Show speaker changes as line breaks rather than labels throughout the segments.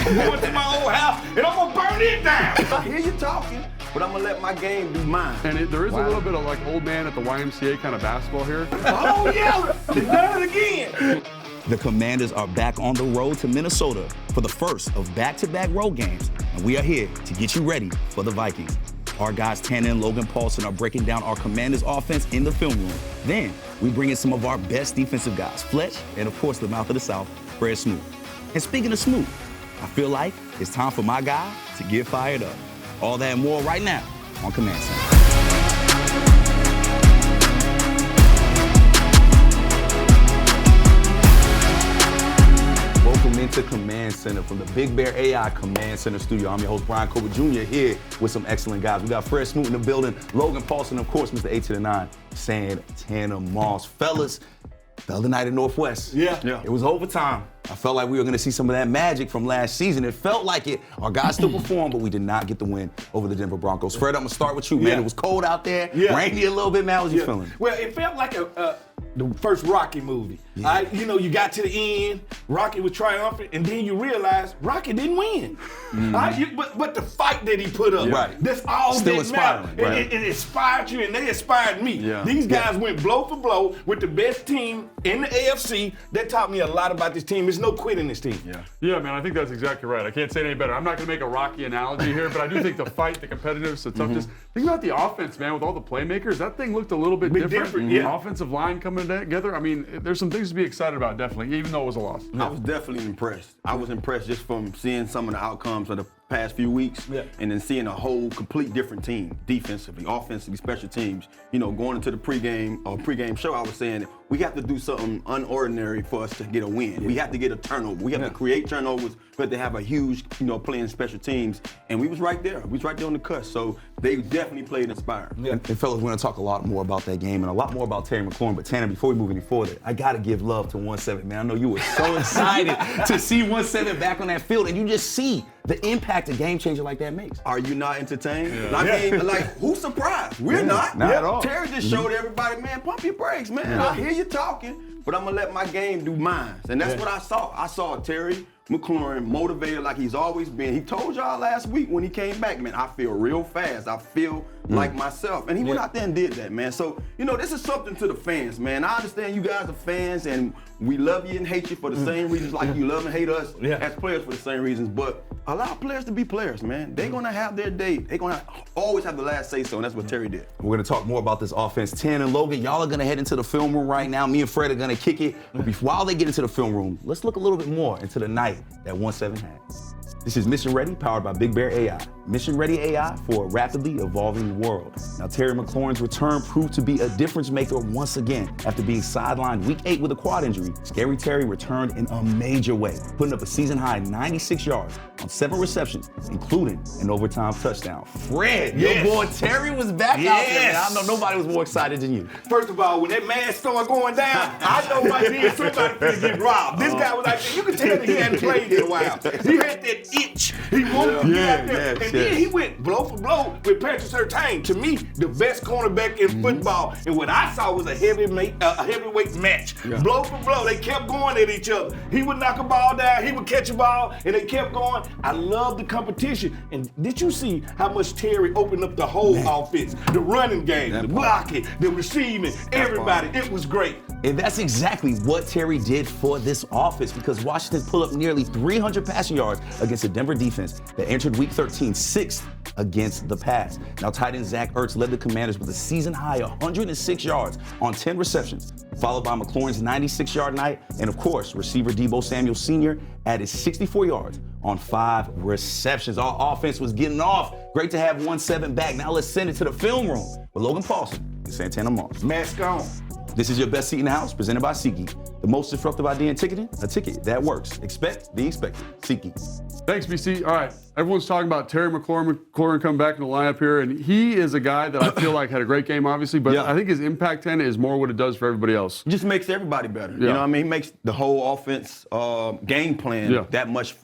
I'm going to my old house and I'm gonna burn it down.
I hear you talking, but I'm gonna let my game do mine.
And there is a little bit of like old man at the YMCA kind of basketball here.
Oh yeah, they done it again.
The Commanders are back on the road to Minnesota for the first of back-to-back road games, and we are here to get you ready for the Vikings. Our guys Tanner and Logan Paulson are breaking down our Commanders offense in the film room. Then we bring in some of our best defensive guys, Fletch, and of course the mouth of the South, Fred Smoot. And speaking of Smoot, I feel like it's time for my guy to get fired up. All that and more right now on Command Center. Welcome into Command Center from the Big Bear AI Command Center studio. I'm your host, Brian Colbert Jr. here with some excellent guys. We got Fred Smoot in the building, Logan Paulson, of course, Mr. 8 to the 9, Santana Moss. Fellas, the other night in Northwest, it was overtime. I felt like we were going to see some of that magic from last season. It felt like it. Our guys still performed, but we did not get the win over the Denver Broncos. Fred, I'm going to start with you, man. It was cold out there, rainy a little bit, man. How was you feeling?
Well, it felt like the first Rocky movie. You got to the end, Rocky was triumphant, and then you realize Rocky didn't win. But the fight that he put up, that's all
still
that mattered.
inspiring.
It inspired you, and they inspired me. These guys went blow for blow with the best team in the AFC. That taught me a lot about this team. There's no quit in this team.
Yeah, man, I think that's exactly right. I can't say it any better. I'm not going to make a Rocky analogy here, but I do think the fight, the competitiveness, the toughness. Think about the offense, man, with all the playmakers. That thing looked a little bit different. Offensive line coming together. I mean, there's some things to be excited about, definitely, even though it was a loss.
I was definitely impressed. I was impressed just from seeing some of the outcomes of the past few weeks, and then seeing a whole complete different team, defensively, offensively, special teams. You know, going into the pregame show, I was saying we have to do something unordinary for us to get a win. We have to get a turnover. We have to create turnovers, but to have a huge, play in special teams. And we was right there. We was right there on the cusp. So they definitely played inspired.
And fellas, we're going to talk a lot more about that game and a lot more about Terry McLaurin. But Tanner, before we move any further, I got to give love to 1-7, man. I know you were so excited to see 1-7 back on that field, and you just see the impact a game changer like that makes.
Are you not entertained? I mean, who's surprised? We're not.
Not at all.
Terry just showed everybody, man, pump your brakes, man. I hear you talking, but I'm going to let my game do mine. And that's what I saw. I saw Terry McLaurin motivated like he's always been. He told y'all last week when he came back, man, I feel real fast. I feel like myself. And he went out there and did that, man. So, this is something to the fans, man. I understand you guys are fans, and we love you and hate you for the same reasons like you love and hate us as players for the same reasons. But allow players to be players, man. They're going to have their day. They're going to always have the last say so, and that's what Terry did.
We're going to talk more about this offense. Tan and Logan, y'all are going to head into the film room right now. Me and Fred are going to kick it. While they get into the film room, let's look a little bit more into the night that 1-7 had. This is Mission Ready, powered by Big Bear AI. Mission Ready AI for a rapidly evolving world. Now, Terry McLaurin's return proved to be a difference maker once again. After being sidelined Week 8 with a quad injury, Scary Terry returned in a major way, putting up a season-high 96 yards on 7 receptions, including an overtime touchdown. Fred, your boy Terry was back out there, man. I know nobody was more excited than you.
First of all, when that mask started going down, I know right then somebody could get robbed. This guy was like, you can tell that he hadn't played in a while. He had that itch. He wanted to get out there. And then he went blow for blow with Patrick Surtain. To me, the best cornerback in football. And what I saw was a heavyweight match. Blow for blow. They kept going at each other. He would knock a ball down, he would catch a ball, and they kept going. I love the competition. And did you see how much Terry opened up the whole offense? The running game, the blocking, the receiving, everybody. It was great.
And that's exactly what Terry did for this offense, because Washington pulled up nearly 300 passing yards against a Denver defense that entered Week 13 6th against the pass. Now, tight end Zach Ertz led the Commanders with a season-high 106 yards on 10 receptions, followed by McLaurin's 96-yard night, and of course, receiver Deebo Samuel Sr. added 64 yards on 5 receptions. Our offense was getting off. Great to have 1-7 back. Now let's send it to the film room with Logan Paulson and Santana Moss.
Mask on.
This is your best seat in the house, presented by SeatGeek. The most disruptive idea in ticketing, a ticket that works. Expect the expected. SeatGeek.
Thanks, BC. All right, everyone's talking about Terry McLaurin coming back in the lineup here, and he is a guy that I feel like had a great game, obviously, but I think his impact 10 is more what it does for everybody else.
It just makes everybody better. You know what I mean? He makes the whole offense game plan that much,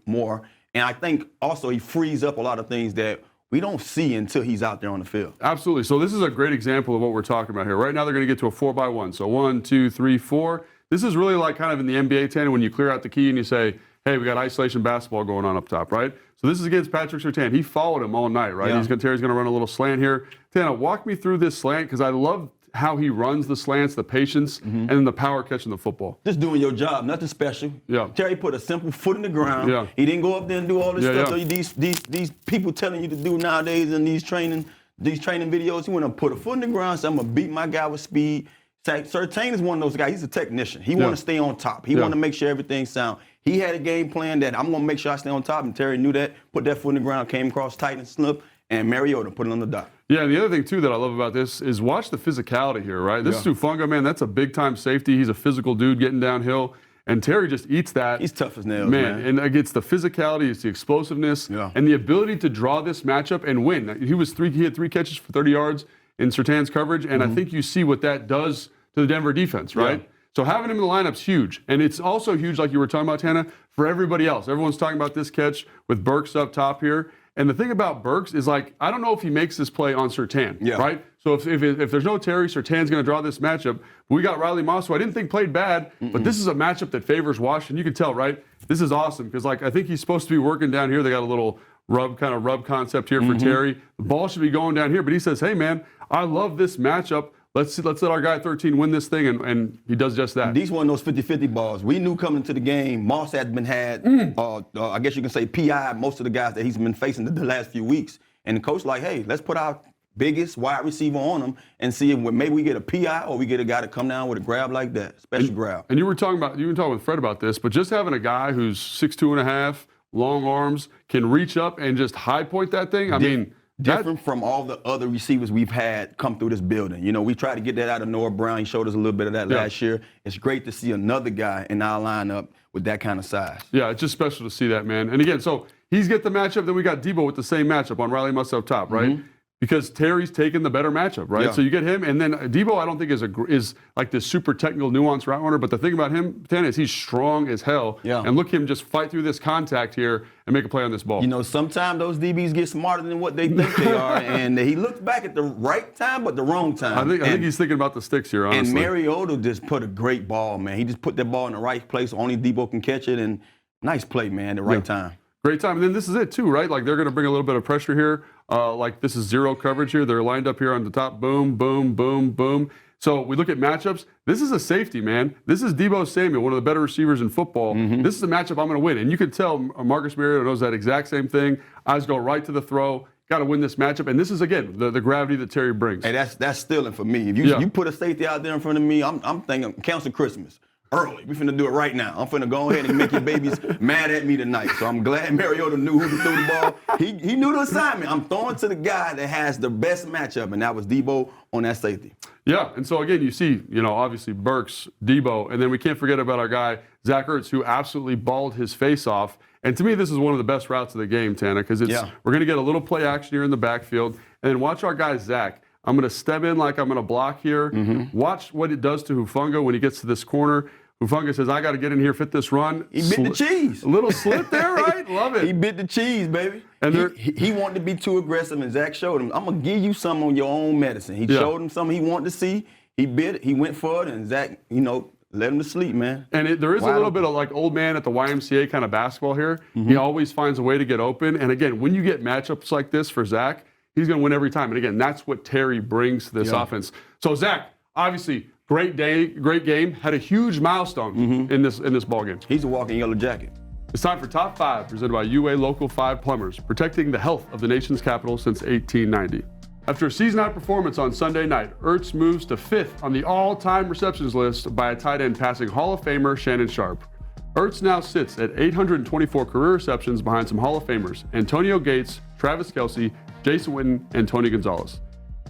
more. And I think also he frees up a lot of things that we don't see until he's out there on the field.
Absolutely. So this is a great example of what we're talking about here. Right now they're going to get to a 4-by-1. So 1, 2, 3, 4. This is really like kind of in the NBA 10 when you clear out the key and you say, hey, we got isolation basketball going on up top, right? So this is against Patrick Surtain. He followed him all night, right?
Yeah.
Terry's going to run a little slant here. Tana, walk me through this slant because I love how he runs the slants, the patience, and then the power catching the football.
Just doing your job, nothing special.
Yeah.
Terry put a simple foot in the ground.
Yeah.
He didn't go up there and do all this stuff.
Yeah.
So these people telling you to do nowadays in these training videos, he went up, put a foot in the ground, said, I'm gonna beat my guy with speed. Surtain is one of those guys. He's a technician. He want to stay on top. He want to make sure everything's sound. He had a game plan that I'm gonna make sure I stay on top, and Terry knew that. Put that foot in the ground, came across tight and slip, and Mariota put it on the dot.
Yeah, and the other thing, too, that I love about this is watch the physicality here, right? This is Hufanga, man. That's a big-time safety. He's a physical dude getting downhill. And Terry just eats that.
He's tough as nails, man.
And it's the physicality, it's the explosiveness, and the ability to draw this matchup and win. He had 3 catches for 30 yards in Surtain's coverage, and I think you see what that does to the Denver defense, right?
Yeah.
So having him in the lineup's huge. And it's also huge, like you were talking about, Tana, for everybody else. Everyone's talking about this catch with Burks up top here. And the thing about Burks is, like, I don't know if he makes this play on Surtain, right? So if there's no Terry, Surtain's going to draw this matchup. We got Riley Moss, who I didn't think played bad, but this is a matchup that favors Washington. You can tell, right? This is awesome because, like, I think he's supposed to be working down here. They got a little rub concept here for Terry. The ball should be going down here, but he says, hey, man, I love this matchup. Let's let our guy 13 win this thing, and he does just that.
These one of those 50-50 balls. We knew coming into the game, Moss had I guess you can say PI most of the guys that he's been facing the last few weeks. And the coach like, hey, let's put our biggest wide receiver on him and see if maybe we get a PI or we get a guy to come down with a grab like that, special grab.
And you were talking with Fred about this, but just having a guy who's 6'2.5", long arms, can reach up and just high point that thing, I mean,
different from all the other receivers we've had come through this building. You know, we tried to get that out of Noah Brown. He showed us a little bit of that last year. It's great to see another guy in our lineup with that kind of size.
Yeah, it's just special to see that, man. And again, so he's get the matchup, then we got Debo with the same matchup on Riley Moss up top, right? Because Terry's taken the better matchup, right?
Yeah.
So you get him, and then Debo, I don't think is like this super technical, nuanced route runner. But the thing about him, Tana, is he's strong as hell.
Yeah.
And look him just fight through this contact here and make a play on this ball.
You know, sometimes those DBs get smarter than what they think they are, and he looks back at the right time, but the wrong time.
I think he's thinking about the sticks here, honestly.
And Mariota just put a great ball, man. He just put that ball in the right place. Only Debo can catch it, and nice play, man, the right time.
Great time. And then this is it, too, right? Like, they're going to bring a little bit of pressure here. Like, this is zero coverage here. They're lined up here on the top. Boom, boom, boom, boom. So we look at matchups. This is a safety, man. This is Deebo Samuel, one of the better receivers in football. This is a matchup I'm going to win. And you can tell Marcus Mariota knows that exact same thing. Eyes go right to the throw. Got to win this matchup. And this is, again, the gravity that Terry brings.
Hey, that's stealing for me. If you put a safety out there in front of me, I'm thinking cancel Christmas. Early. We finna do it right now. I'm finna go ahead and make your babies mad at me tonight. So I'm glad Mariota knew who to throw the ball. He knew the assignment. I'm throwing to the guy that has the best matchup, and that was Debo on that safety.
Yeah, and so again, you see, obviously Burks, Debo, and then we can't forget about our guy, Zach Ertz, who absolutely balled his face off. And to me, this is one of the best routes of the game, Tana, because we're going to get a little play action here in the backfield. And then watch our guy, Zach. I'm going to step in like I'm going to block here. Watch what it does to Hufanga when he gets to this corner. Hufanga says, I got to get in here, fit this run.
He bit the cheese.
A little slip there, right? Love it.
He bit the cheese, baby. And he wanted to be too aggressive, and Zach showed him, I'm going to give you some on your own medicine. He showed him something he wanted to see. He bit it. He went for it, and Zach, let him to sleep, man.
And there is a little bit of like old man at the YMCA kind of basketball here. He always finds a way to get open. And again, when you get matchups like this for Zach, he's going to win every time. And again, that's what Terry brings to this offense. So Zach, obviously, great day, great game. Had a huge milestone in this ball game.
He's a walking yellow jacket.
It's time for Top 5, presented by UA Local 5 Plumbers, protecting the health of the nation's capital since 1890. After a season-high performance on Sunday night, Ertz moves to 5th on the all-time receptions list by a tight end passing Hall of Famer Shannon Sharpe. Ertz now sits at 824 career receptions behind some Hall of Famers, Antonio Gates, Travis Kelce, Jason Witten, and Tony Gonzalez.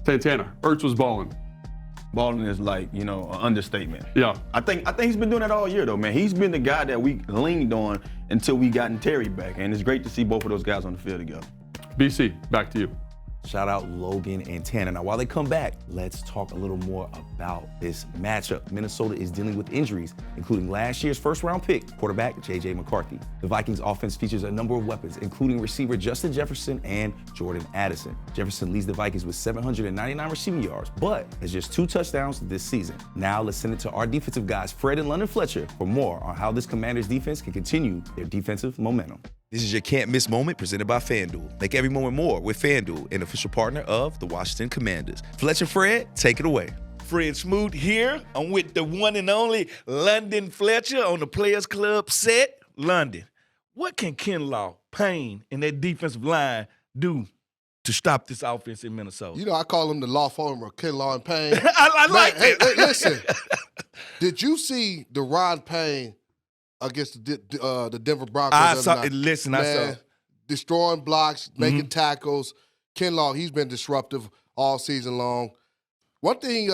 Santana, Ertz was balling.
Balling is like, an understatement.
Yeah.
I think he's been doing that all year, though, man. He's been the guy that we leaned on until we gotten Terry back, and it's great to see both of those guys on the field together.
BC, back to you.
Shout out Logan and Tanner. Now, while they come back, let's talk a little more about this matchup. Minnesota is dealing with injuries, including last year's first-round pick, quarterback J.J. McCarthy. The Vikings offense features a number of weapons, including receiver Justin Jefferson and Jordan Addison. Jefferson leads the Vikings with 799 receiving yards, but has just 2 touchdowns this season. Now, let's send it to our defensive guys, Fred and London Fletcher, for more on how this Commanders defense can continue their defensive momentum. This is your can't miss moment presented by FanDuel. Make every moment more with FanDuel, an official partner of the Washington Commanders. Fletcher, Fred, take it away.
Fred Smoot here. I'm with the one and only London Fletcher on the Players Club set. London, what can Kinlaw, Payne, and that defensive line do to stop this offense in Minnesota?
You know, I call him the law firm of Kinlaw and Payne.
I like it.
Hey, listen, did you see Deron Payne against the Denver Broncos?
I saw.
Destroying blocks, making tackles. Kinlaw, he's been disruptive all season long. One thing,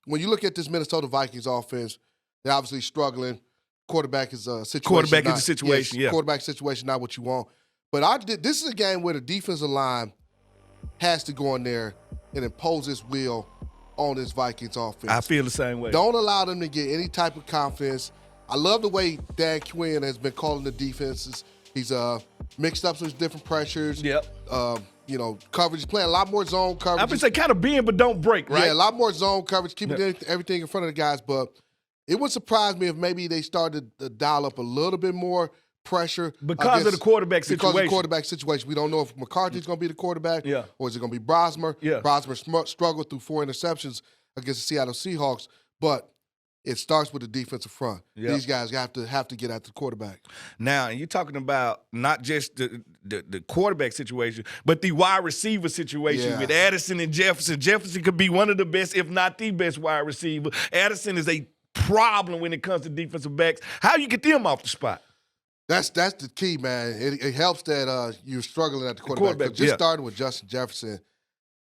when you look at this Minnesota Vikings offense, they're obviously struggling. Quarterback is a situation. Quarterback situation, not what you want. But this is a game where the defensive line has to go in there and impose its will on this Vikings offense.
I feel the same way.
Don't allow them to get any type of confidence. I love the way Dan Quinn has been calling the defenses. He's mixed up some different pressures.
Yep.
Coverage. He's playing a lot more zone coverage.
I would say kind of bend but don't break, right?
Yeah, a lot more zone coverage, keeping everything in front of the guys. But it wouldn't surprise me if maybe they started to dial up a little bit more pressure.
Because of the quarterback situation.
Because of the quarterback situation. We don't know if McCarthy's going to be the quarterback or is it going to be Brosmer.
Yeah.
Brosmer struggled through 4 interceptions against the Seattle Seahawks. But it starts with the defensive front. Yep. These guys have to get at the quarterback.
Now, you're talking about not just the quarterback situation, but the wide receiver situation with Addison and Jefferson. Jefferson could be one of the best, if not the best wide receiver. Addison is a problem when it comes to defensive backs. How you get them off the spot?
That's the key, man. It helps that you're struggling at the quarterback. Starting with Justin Jefferson,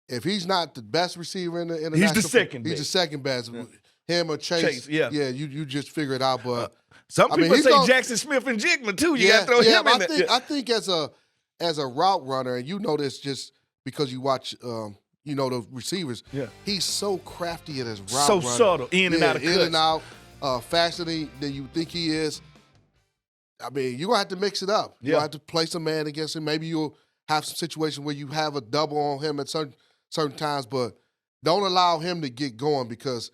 if he's not the best receiver in the
he's the second best.
He's the second best. Yeah. Him or Chase, you just figure it out. But
some people say Jackson Smith and Jigma too. You got to throw him in there.
I think as a route runner, and you know this just because you watch, the receivers. Yeah. He's so crafty at his route.
So
runner.
subtle, in and out of cuts.
In and out, faster than you think he is. I mean, you're gonna have to mix it up. You're gonna have to play some man against him. Maybe you'll have some situation where you have a double on him at certain times, but don't allow him to get going because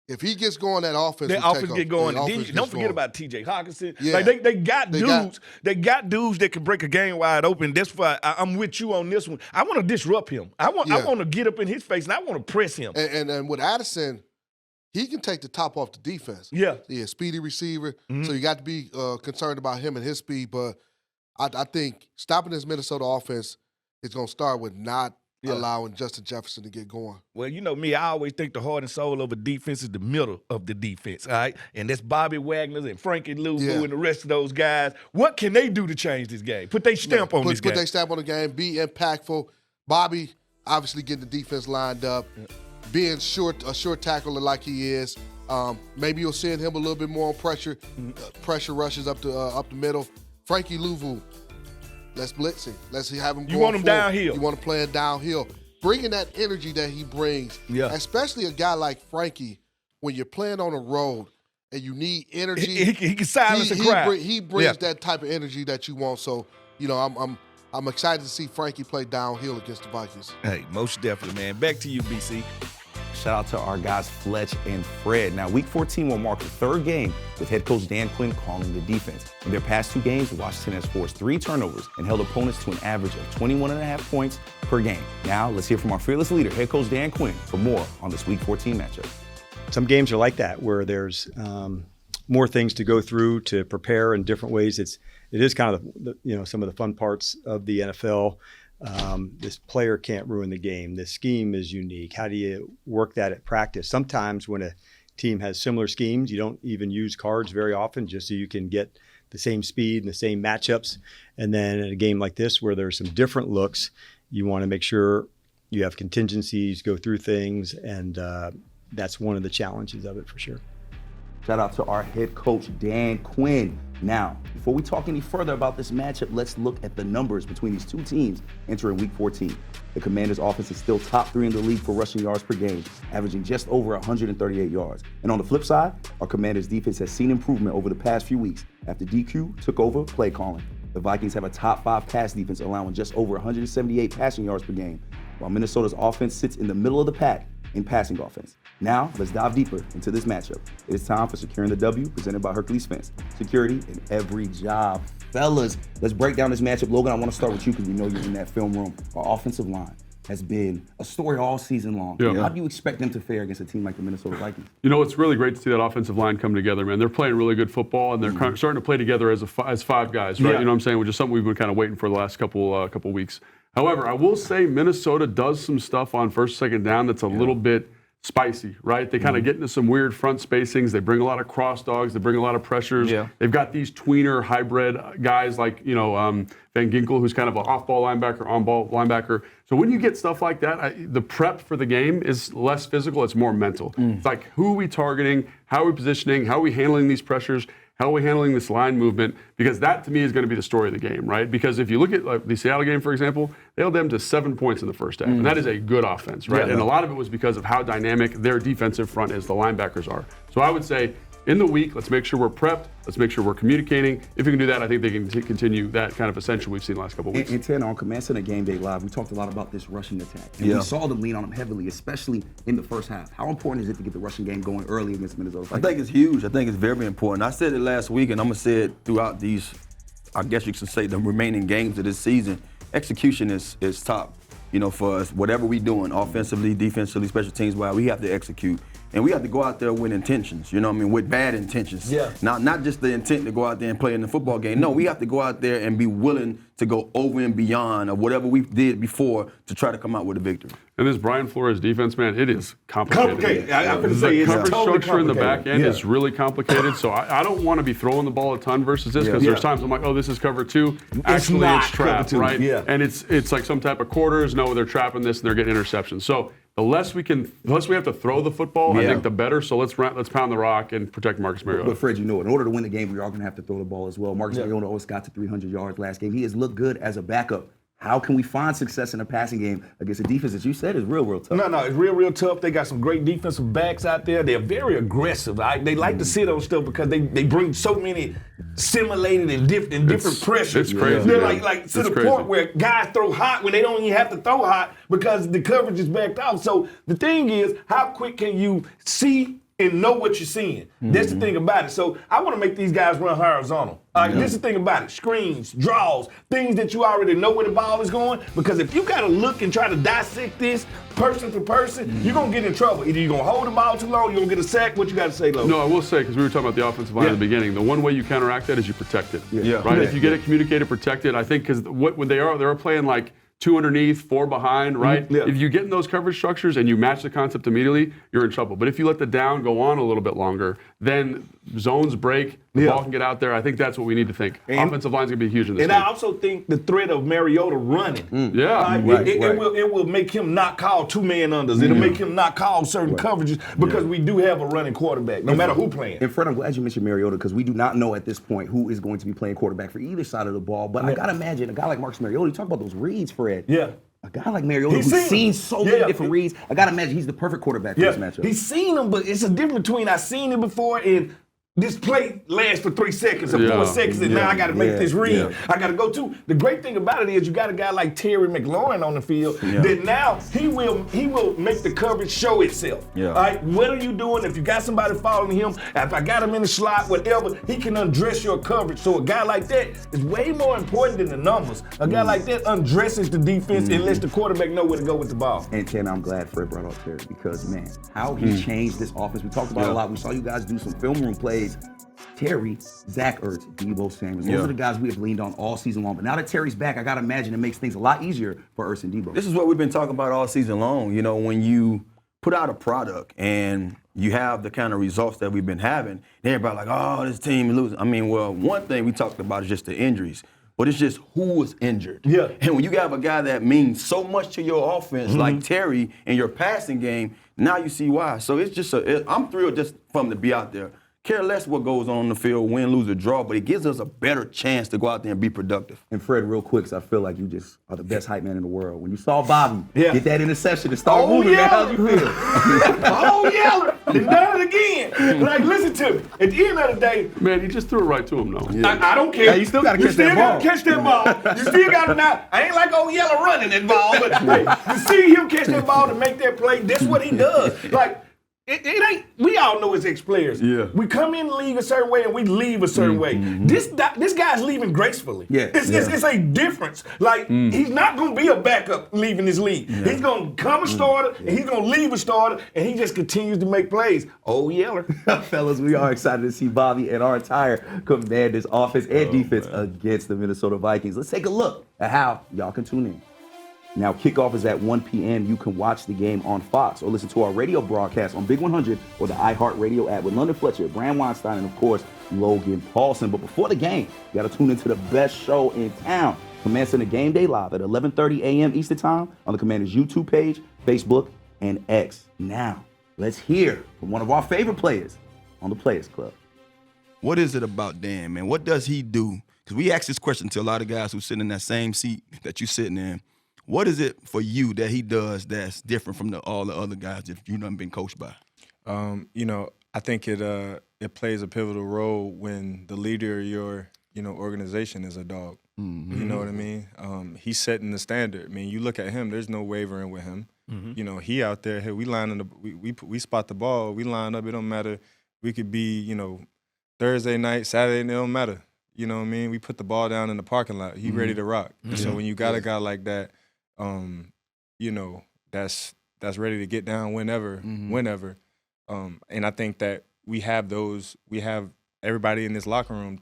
if he gets going, that offense
get going. Don't forget about T.J. Hawkinson. Yeah. Like they got dudes. They got dudes that can break a game wide open. That's why I'm with you on this one. I want to disrupt him. I want to get up in his face and I want to press him.
And with Addison, he can take the top off the defense.
Yeah,
speedy receiver. Mm-hmm. So you got to be concerned about him and his speed. But I think stopping this Minnesota offense is going to start with not allowing Justin Jefferson to get going.
Well, you know me, I always think the heart and soul of a defense is the middle of the defense, all right? And that's Bobby Wagner and Frankie Louvu and the rest of those guys. What can they do to change this game? Put their stamp on this game.
Put their stamp on the game, be impactful. Bobby obviously getting the defense lined up, being a short tackler like he is. Maybe you'll send him a little bit more on pressure, pressure rushes up the middle. Frankie Louvu, let's blitz him. Let's have him.
You want him downhill.
You want to play it downhill. Bringing that energy that he brings, especially a guy like Frankie, when you're playing on a road and you need energy.
He can silence a crowd.
He brings that type of energy that you want. So, I'm excited to see Frankie play downhill against the Vikings.
Hey, most definitely, man. Back to you, BC.
Shout out to our guys Fletch and Fred. Now, Week 14 will mark the third game with head coach Dan Quinn calling the defense. In their past 2 games, Washington has forced 3 turnovers and held opponents to an average of 21.5 points per game. Now, let's hear from our fearless leader, head coach Dan Quinn, for more on this Week 14 matchup.
Some games are like that, where there's more things to go through to prepare in different ways. It is kind of some of the fun parts of the NFL. This player can't ruin the game. The scheme is unique. How do you work that at practice? Sometimes when a team has similar schemes, you don't even use cards very often just so you can get the same speed and the same matchups. And then in a game like this where there's some different looks, you want to make sure you have contingencies, go through things, and that's one of the challenges of it for sure.
Shout out to our head coach, Dan Quinn. Now, before we talk any further about this matchup, let's look at the numbers between these two teams entering Week 14. The Commanders' offense is still top 3 in the league for rushing yards per game, averaging just over 138 yards. And on the flip side, our Commanders' defense has seen improvement over the past few weeks after DQ took over play calling. The Vikings have a top 5 pass defense, allowing just over 178 passing yards per game, while Minnesota's offense sits in the middle of the pack in passing offense. Now, let's dive deeper into this matchup. It is time for Securing the W, presented by Hercules Fence. Security in every job. Fellas, let's break down this matchup. Logan, I want to start with you because we know you're in that film room. Our offensive line has been a story all season long. Yeah. How do you expect them to fare against a team like the Minnesota Vikings?
You know, it's really great to see that offensive line come together, man. They're playing really good football, and they're starting to play together as 5 guys, right? Yeah. You know what I'm saying? Which is something we've been kind of waiting for the last couple weeks. However, I will say Minnesota does some stuff on first, second down that's a little bit spicy, right? They kind of get into some weird front spacings. They bring a lot of cross dogs. They bring a lot of pressures. Yeah. They've got these tweener hybrid guys like, Van Ginkel, who's kind of an off-ball linebacker, on-ball linebacker. So when you get stuff like that, the prep for the game is less physical. It's more mental. It's like, who are we targeting? How are we positioning? How are we handling these pressures? How are we handling this line movement? Because that, to me, is going to be the story of the game, right? Because if you look at the Seattle game, for example, they held them to 7 points in the first half. And that is a good offense, right? Yeah, and a lot of it was because of how dynamic their defensive front is, the linebackers are. So I would say, in the week, let's make sure we're prepped. Let's make sure we're communicating. If we can do that, I think they can continue that kind of ascension we've seen the last couple of weeks.
And Tanner, on Command Center Game Day Live, we talked a lot about this rushing attack. And we saw them lean on them heavily, especially in the first half. How important is it to get the rushing game going early against Minnesota?
I think it's huge. I think it's very important. I said it last week, and I'm going to say it throughout these, I guess you could say, the remaining games of this season. Execution is top, for us. Whatever we're doing, offensively, defensively, special teams-wise, we have to execute. And we have to go out there with intentions, with bad intentions. Yeah. Not just the intent to go out there and play in the football game. No, we have to go out there and be willing to go over and beyond of whatever we did before to try to come out with a victory.
And this Brian Flores defense, man, it is complicated.
I would say it's
coverage
totally
structure in the back end is really complicated. So I don't want to be throwing the ball a ton versus this because there's times I'm like, oh, this is cover 2. Actually, it's trap, right? Yeah. And it's like some type of quarters. No, they're trapping this and they're getting interceptions. So the less we have to throw the football, I think the better. So let's pound the rock and protect Marcus Mariota.
But Fred, in order to win the game, we are going to have to throw the ball as well. Marcus Mariota always got to 300 yards last game. He has looked good as a backup. How can we find success in a passing game against a defense that you said is real tough?
No, it's real tough. They got some great defensive backs out there. They're very aggressive. They like to sit on stuff because they bring so many simulated and different pressures.
It's crazy.
They're like to the point where guys throw hot when they don't even have to throw hot because the coverage is backed off. So the thing is, how quick can you see and know what you're seeing? That's the thing about it. So I want to make these guys run horizontal. This is the thing about it. Screens, draws, things that you already know where the ball is going. Because if you got to look and try to dissect this person to person, you're going to get in trouble. Either you're going to hold the ball too long, you're going to get a sack. What you got to say, Logan?
No, I will say, because we were talking about the offensive line at the beginning, the one way you counteract that is you protect it. Right? If you get it communicated, protected, I think because when they're playing like 2 underneath, 4 behind, right? Yeah. If you get in those coverage structures and you match the concept immediately, you're in trouble. But if you let the down go on a little bit longer, then zones break, the ball can get out there. I think that's what we need to think. Offensive line's going to be huge in this game.
I also think the threat of Mariota running. It will make him not call 2-man unders. It'll make him not call certain coverages because we do have a running quarterback, no matter who playing.
And Fred, I'm glad you mentioned Mariota because we do not know at this point who is going to be playing quarterback for either side of the ball. But I got to imagine a guy like Marcus Mariota, you talk about those reads, Fred.
Yeah.
A guy like Mariota who's seen so many different reads, I got to imagine he's the perfect quarterback for this matchup.
He's seen them, but it's a difference between I've seen it before and this play lasts for 3 seconds or 4 seconds, and now I got to make this read. I got to go to. The great thing about it is you got a guy like Terry McLaurin on the field that now he will make the coverage show itself. All right, what are you doing? If you got somebody following him, if I got him in the slot, whatever, he can undress your coverage. So a guy like that is way more important than the numbers. A guy like that undresses the defense and lets the quarterback know where to go with the ball.
And Ken, I'm glad Fred brought up Terry because, man, how he changed this offense. We talked about it a lot. We saw you guys do some film room plays. Terry, Zach Ertz, Deebo Samuel. Those are the guys we have leaned on all season long. But now that Terry's back, I got to imagine it makes things a lot easier for Ertz and Deebo.
This is what we've been talking about all season long. When you put out a product and you have the kind of results that we've been having, everybody like, oh, this team is losing. I mean, well, one thing we talked about is just the injuries. But it's just who was injured. Yeah. And when you have a guy that means so much to your offense, like Terry, in your passing game, now you see why. So it's just I'm thrilled just for him to be out there. care less what goes on the field, win, lose, or draw, but it gives us a better chance to go out there and be productive.
And Fred, real quick, 'cause I feel like you just are the best hype man in the world. When you saw Bobby get that interception and start moving, man, how'd you feel?
Oh, Yeller, he done it again. Like, listen to me. At the end of the day,
Man, he just threw it right to him, though.
I don't care.
Hey, you still gotta catch that ball.
You still gotta catch that ball. You still gotta not. I ain't like old Yeller running that ball, but hey, to see him catch that ball to make that play, that's what he does. Like, it ain't. We all know as ex-players.
Yeah.
We come in the league a certain way and we leave a certain way. This guy's leaving gracefully. It's a difference. Like he's not gonna be a backup leaving this league. He's gonna become a starter and he's gonna leave a starter and he just continues to make plays. Oh, Yeller.
Fellas, we are excited to see Bobby and our entire Commanders offense and defense against the Minnesota Vikings. Let's take a look at how y'all can tune in. Now, kickoff is at 1 p.m. You can watch the game on Fox or listen to our radio broadcast on Big 100 or the iHeartRadio app with London Fletcher, Bram Weinstein, and, of course, Logan Paulson. But before the game, you got to tune into the best show in town. Command Center Game Day live at 11:30 a.m. Eastern Time on the Commanders YouTube page, Facebook, and X. Now, let's hear from one of our favorite players on the Players Club.
What is it about Dan, man? What does he do? Because we ask this question to a lot of guys who sit in that same seat that you're sitting in. What is it for you that he does that's different from all the other guys that you've been coached by?
I think it plays a pivotal role when the leader of your organization is a dog.
Mm-hmm.
You know what I mean? He's setting the standard. I mean, you look at him. There's no wavering with him.
Mm-hmm.
He out there. Hey, we spot the ball. We line up. It don't matter. We could be Thursday night, Saturday. It don't matter. You know what I mean? We put the ball down in the parking lot. He ready to rock.
Mm-hmm.
So when you got a guy like that. That's ready to get down whenever. And I think that we have everybody in this locker room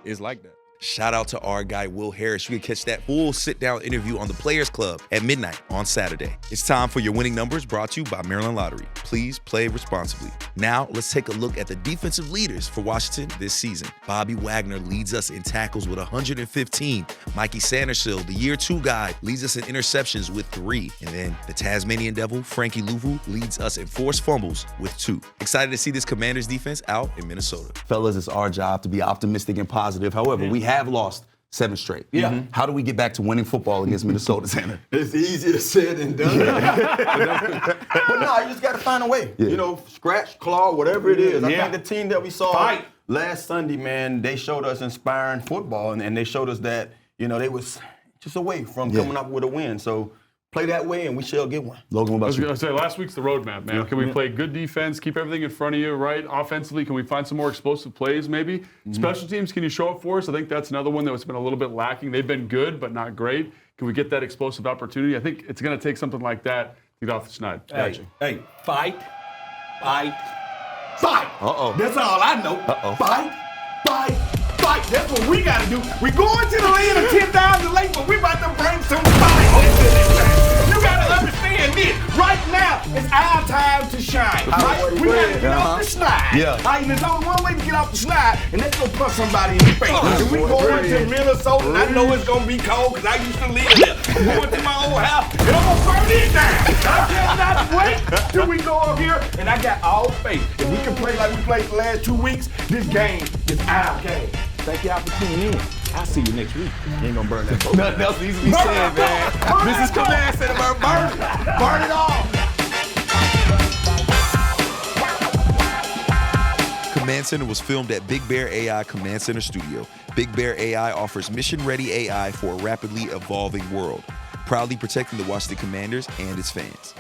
is like that.
Shout out to our guy, Will Harris. You can catch that full sit-down interview on the Players Club at midnight on Saturday. It's time for your winning numbers brought to you by Maryland Lottery. Please play responsibly. Now, let's take a look at the defensive leaders for Washington this season. Bobby Wagner leads us in tackles with 115. Mikey Sandersill, the year 2 guy, leads us in interceptions with 3. And then the Tasmanian Devil, Frankie Louvu, leads us in forced fumbles with 2. Excited to see this Commanders defense out in Minnesota. Fellas, it's our job to be optimistic and positive. However, we have lost 7 straight. How do we get back to winning football against Minnesota, Tanner?
It's easier said than done. But no, you just got to find a way. Scratch, claw, whatever it is. I think the team that we saw last Sunday, man, they showed us inspiring football, and they showed us that, they was just away from coming up with a win. So play that way, and we shall get one.
Logan, what about you?
I was going to say, last week's the roadmap, man. Can we play good defense, keep everything in front of you, right? Offensively, can we find some more explosive plays, maybe? Special teams, can you show up for us? I think that's another one that's been a little bit lacking. They've been good, but not great. Can we get that explosive opportunity? I think it's going to take something like that to get off the schneid.
Hey, fight.
Uh-oh.
That's all I know. Fight. That's what we got to do. We going to the land of 10,000 lakes, but we about to bring some fight into this thing. You got to understand this. Right now, it's our time to shine. Right? We got to get off the schneid. Right? And there's only one way to get off the schneid, and that's go punch somebody in the face. And we going to Minnesota, and I know it's going to be cold because I used to live there. I'm going to my old house, and I'm going to burn it down. I cannot wait till we go up here, and I got all faith. If we can play like we played the last 2 weeks, this game is our game.
Thank y'all for tuning in. I'll see you next week.
You ain't going to burn that boat.
Nothing else needs to be said, man. This is Command Center. Burn it all. Command Center was filmed at Big Bear AI Command Center Studio. Big Bear AI offers mission-ready AI for a rapidly evolving world, proudly protecting the Washington Commanders and its fans.